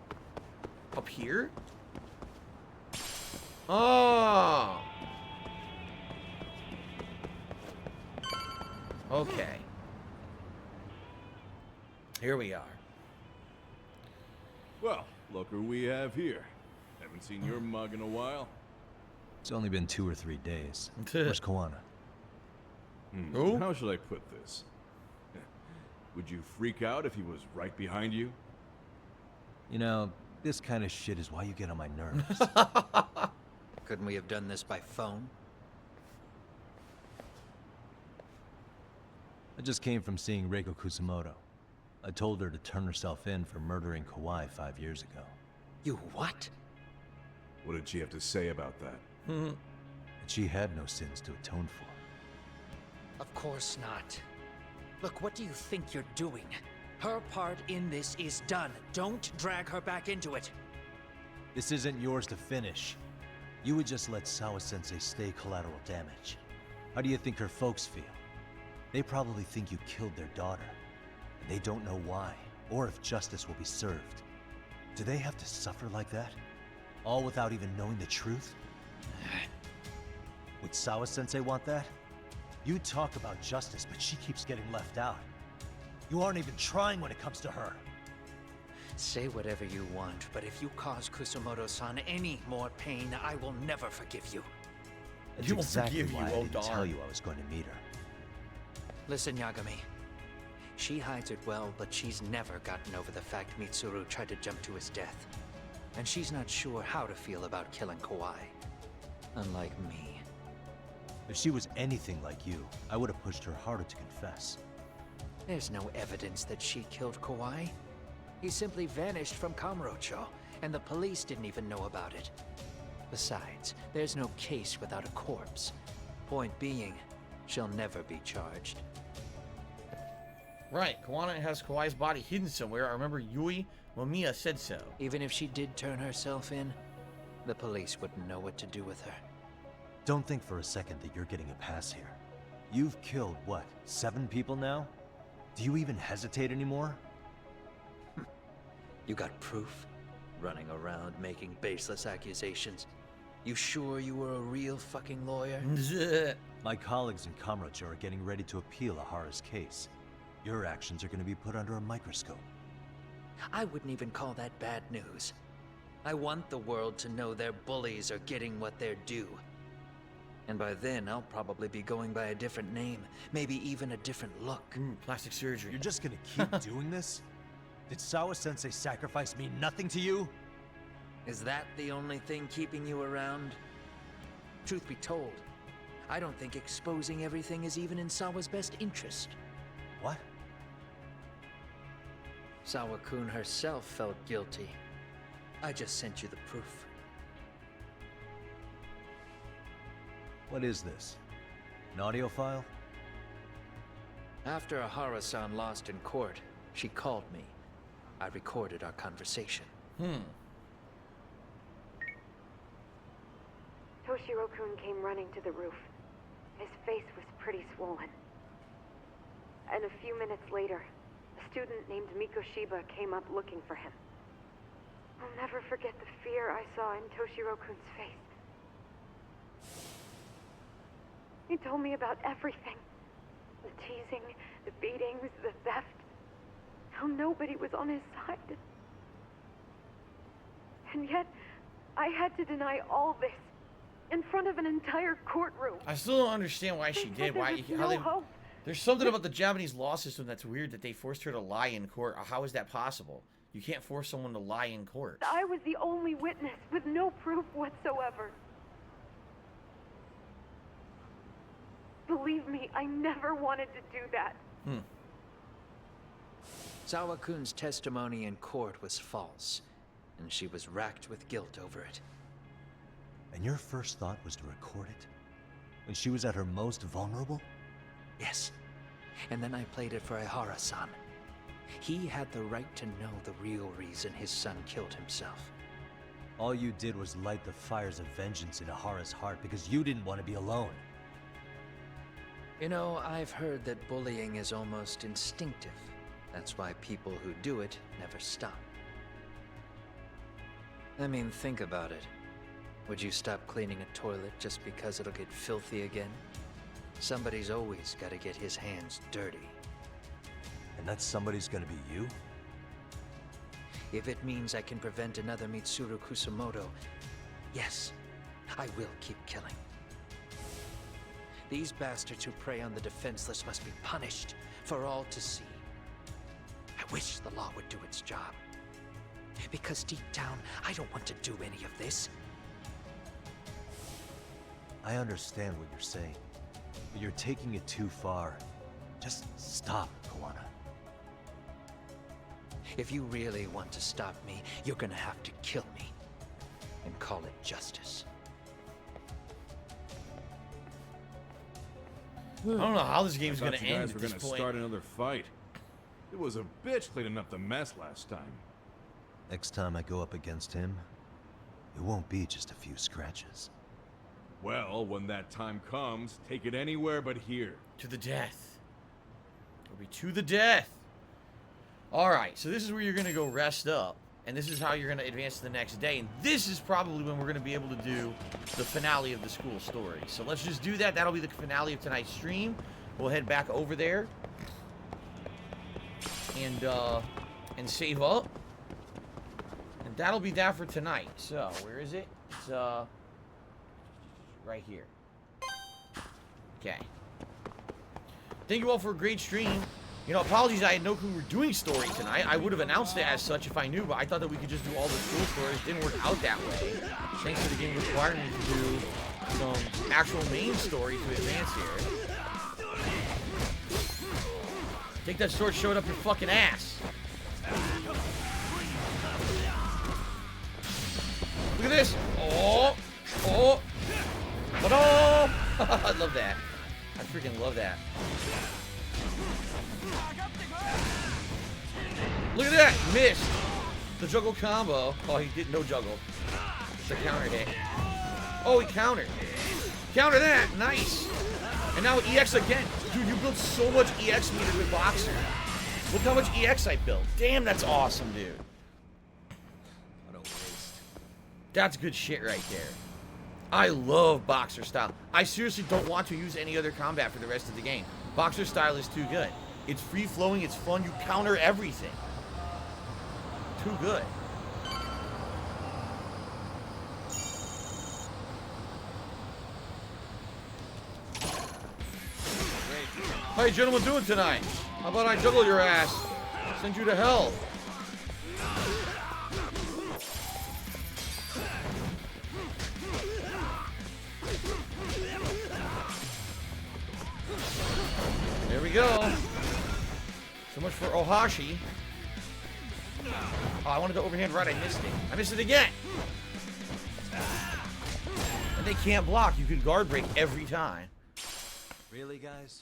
Up here? Oh. Okay. Here we are. Well, look who we have here. Haven't seen your mug in a while. It's only been 2 or 3 days. Where's Kuwana? Who? How should I put this? Would you freak out if he was right behind you? You know, this kind of shit is why you get on my nerves. Couldn't we have done this by phone? I just came from seeing Reiko Kusumoto. I told her to turn herself in for murdering Kawhi 5 years ago. You what? What did she have to say about that? That she had no sins to atone for. Of course not. Look, what do you think you're doing? Her part in this is done. Don't drag her back into it. This isn't yours to finish. You would just let Sawa-sensei stay collateral damage. How do you think her folks feel? They probably think you killed their daughter. And they don't know why, or if justice will be served. Do they have to suffer like that? All without even knowing the truth? Would Sawa-sensei want that? You talk about justice, but she keeps getting left out. You aren't even trying when it comes to her. Say whatever you want, but if you cause Kusumoto-san any more pain, I will never forgive you. That's You will exactly forgive you, why I oh didn't tell darn. you I was going to meet her. Listen, Yagami. She hides it well, but she's never gotten over the fact Mitsuru tried to jump to his death. And she's not sure how to feel about killing Kawhi. Unlike me. If she was anything like you, I would have pushed her harder to confess. There's no evidence that she killed Kawhi. He simply vanished from Kamurocho, and the police didn't even know about it. Besides, there's no case without a corpse. Point being, she'll never be charged. Right, Kuwana has Kawhi's body hidden somewhere. I remember Yui Mamiya said so. Even if she did turn herself in, the police wouldn't know what to do with her. Don't think for a second that you're getting a pass here. You've killed, what, 7 people now? Do you even hesitate anymore? You got proof? Running around making baseless accusations. You sure you were a real fucking lawyer? My colleagues in Kamurocho are getting ready to appeal Ahara's case. Your actions are going to be put under a microscope. I wouldn't even call that bad news. I want the world to know their bullies are getting what they're due. And by then, I'll probably be going by a different name, maybe even a different look. Plastic surgery. You're just going to keep doing this? Did Sawa-sensei sacrifice mean nothing to you? Is that the only thing keeping you around? Truth be told, I don't think exposing everything is even in Sawa's best interest. What? Sawa-kun herself felt guilty. I just sent you the proof. What is this? An audio file? After Ahara-san lost in court, she called me. I recorded our conversation. Toshiro-kun came running to the roof. His face was pretty swollen. And a few minutes later, a student named Mikoshiba came up looking for him. I'll never forget the fear I saw in Toshiro-kun's face. He told me about everything. The teasing, the beatings, the theft. How nobody was on his side. And yet, I had to deny all this in front of an entire courtroom. I still don't understand why she did. Why? There was How no they? hope. There's something about the Japanese law system that's weird that they forced her to lie in court. How is that possible? You can't force someone to lie in court. I was the only witness with no proof whatsoever. Believe me, I never wanted to do that. Sawa-kun's testimony in court was false, and she was racked with guilt over it. And your first thought was to record it? When she was at her most vulnerable? Yes. And then I played it for Ahara-san. He had the right to know the real reason his son killed himself. All you did was light the fires of vengeance in Ahara's heart because you didn't want to be alone. You know, I've heard that bullying is almost instinctive. That's why people who do it never stop. I mean, think about it. Would you stop cleaning a toilet just because it'll get filthy again? Somebody's always got to get his hands dirty. And that somebody's gonna be you? If it means I can prevent another Mitsuru Kusumoto, yes, I will keep killing. These bastards who prey on the defenseless must be punished for all to see. I wish the law would do its job. Because deep down, I don't want to do any of this. I understand what you're saying, but you're taking it too far. Just stop, Kuwana. If you really want to stop me, you're gonna have to kill me. And call it justice. I don't know how this game's I gonna thought you end guys at were this gonna point. start another fight. It was a bitch cleaning up the mess last time. Next time I go up against him, it won't be just a few scratches. Well, when that time comes, take it anywhere but here. To the death. It'll be to the death. Alright, so this is where you're gonna go rest up. And this is how you're gonna advance to the next day. And this is probably when we're gonna be able to do the finale of the school story. So let's just do that. That'll be the finale of tonight's stream. We'll head back over there. And save up. And that'll be that for tonight. So, where is it? It's, right here. Okay. Thank you all for a great stream. You know, apologies, I had no clue we were doing story tonight. I would have announced it as such if I knew, but I thought that we could just do all the school stories. It didn't work out that way. Thanks to the game requiring me to do some actual main story to advance here. Take that sword, show it up your fucking ass. Look at this. Oh. Oh. But oh. I love that. I freaking love that. Look at that. Missed. The juggle combo. Oh, he did no juggle. It's a counter hit. Oh, he countered. Counter that. Nice. And now EX again. Dude, you built so much EX meter with Boxer. Look how much EX I built. Damn, that's awesome, dude. What a waste. That's good shit right there. I love Boxer style. I seriously don't want to use any other combat for the rest of the game. Boxer style is too good. It's free-flowing, it's fun, you counter everything. Too good. How you gentlemen doing tonight? How about I juggle your ass? Send you to hell. There we go. So much for Ohashi. Oh, I wanted to overhand right. I missed it. I missed it again. And they can't block. You can guard break every time. Really, guys?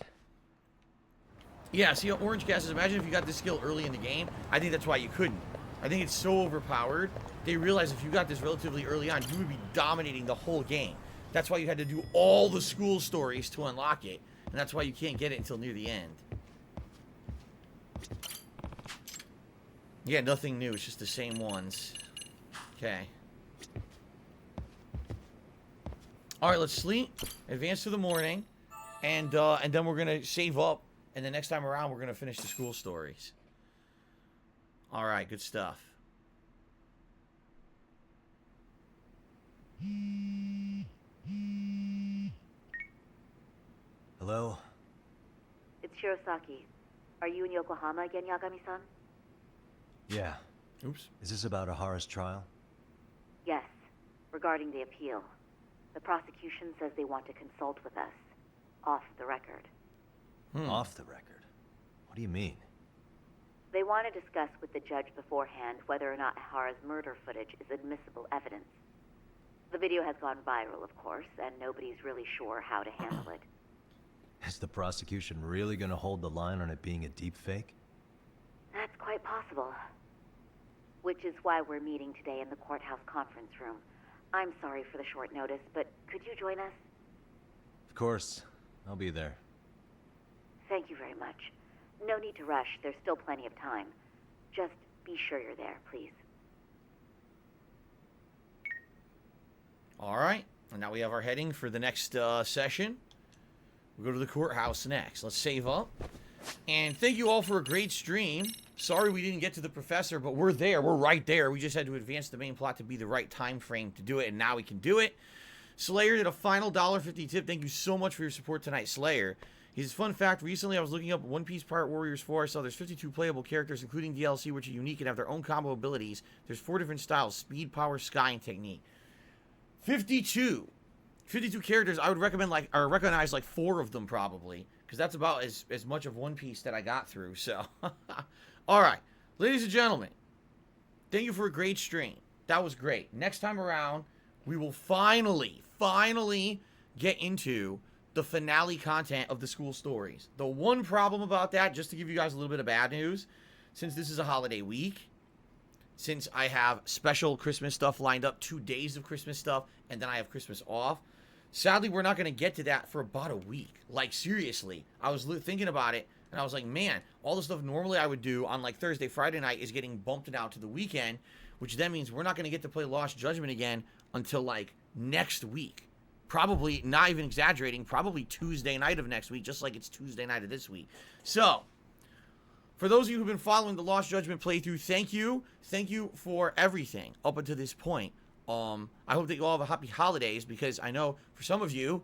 Yeah, see how Orange Gas is? Imagine if you got this skill early in the game. I think that's why you couldn't. I think it's so overpowered. They realized if you got this relatively early on, you would be dominating the whole game. That's why you had to do all the school stories to unlock it. And that's why you can't get it until near the end. Yeah, nothing new. It's just the same ones. Okay. Alright, let's sleep. Advance to the morning. And then we're going to save up. And the next time around, we're going to finish the school stories. Alright, good stuff. Hello? It's Shirosaki. Are you in Yokohama again, Yagami-san? Yeah. Oops. Is this about Ahara's trial? Yes, regarding the appeal. The prosecution says they want to consult with us. Off the record. Off the record? What do you mean? They want to discuss with the judge beforehand whether or not Hara's murder footage is admissible evidence. The video has gone viral, of course, and nobody's really sure how to handle it. Is the prosecution really gonna hold the line on it being a deep fake? That's quite possible. Which is why we're meeting today in the courthouse conference room. I'm sorry for the short notice, but could you join us? Of course. I'll be there. Thank you very much. No need to rush. There's still plenty of time. Just be sure you're there, please. Alright. And now we have our heading for the next session. We'll go to the courthouse next. Let's save up. And thank you all for a great stream. Sorry we didn't get to the professor, but we're there. We're right there. We just had to advance the main plot to be the right time frame to do it, and now we can do it. Slayer did a final $1.50 tip. Thank you so much for your support tonight, Slayer. His fun fact, recently I was looking up One Piece Pirate Warriors 4. I saw there's 52 playable characters, including DLC, which are unique and have their own combo abilities. There's 4 different styles: speed, power, sky, and technique. 52 characters. I would recommend recognize like 4 of them probably, because that's about as much of One Piece that I got through. So, all right, Ladies and gentlemen, thank you for a great stream. That was great. Next time around, we will finally get into the finale content of the school stories. The one problem about that, just to give you guys a little bit of bad news, since this is a holiday week, since I have special Christmas stuff lined up, 2 days of Christmas stuff, and then I have Christmas off, sadly, we're not going to get to that for about a week. Like, seriously, I was thinking about it, and I was like, man, all the stuff normally I would do on, like, Thursday, Friday night is getting bumped out to the weekend, which then means we're not going to get to play Lost Judgment again until, like, next week. Probably, not even exaggerating, probably Tuesday night of next week, just like it's Tuesday night of this week. So, for those of you who've been following the Lost Judgment playthrough, thank you. Thank you for everything up until this point. I hope that you all have a happy holidays, because I know for some of you,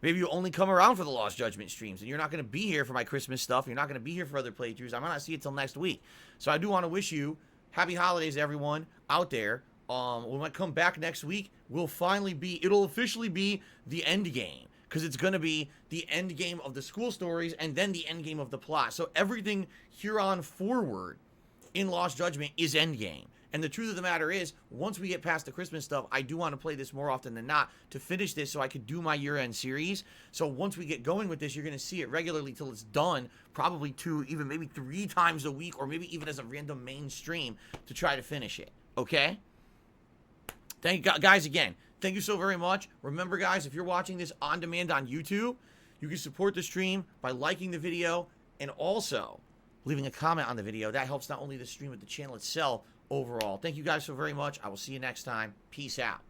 maybe you only come around for the Lost Judgment streams, and you're not going to be here for my Christmas stuff. You're not going to be here for other playthroughs. I might not see it till next week. So I do want to wish you happy holidays, everyone out there. When I come back next week, it'll officially be the end game, because it's going to be the end game of the school stories and then the end game of the plot. So everything here on forward in Lost Judgment is end game. And the truth of the matter is, once we get past the Christmas stuff, I do want to play this more often than not to finish this so I could do my year-end series. So once we get going with this, you're going to see it regularly till it's done, probably 2, even maybe 3 times a week, or maybe even as a random main stream to try to finish it. Okay? Thank you guys again. Thank you so very much. Remember, guys, if you're watching this on demand on YouTube, you can support the stream by liking the video and also leaving a comment on the video. That helps not only the stream but the channel itself overall. Thank you guys so very much. I will see you next time. Peace out.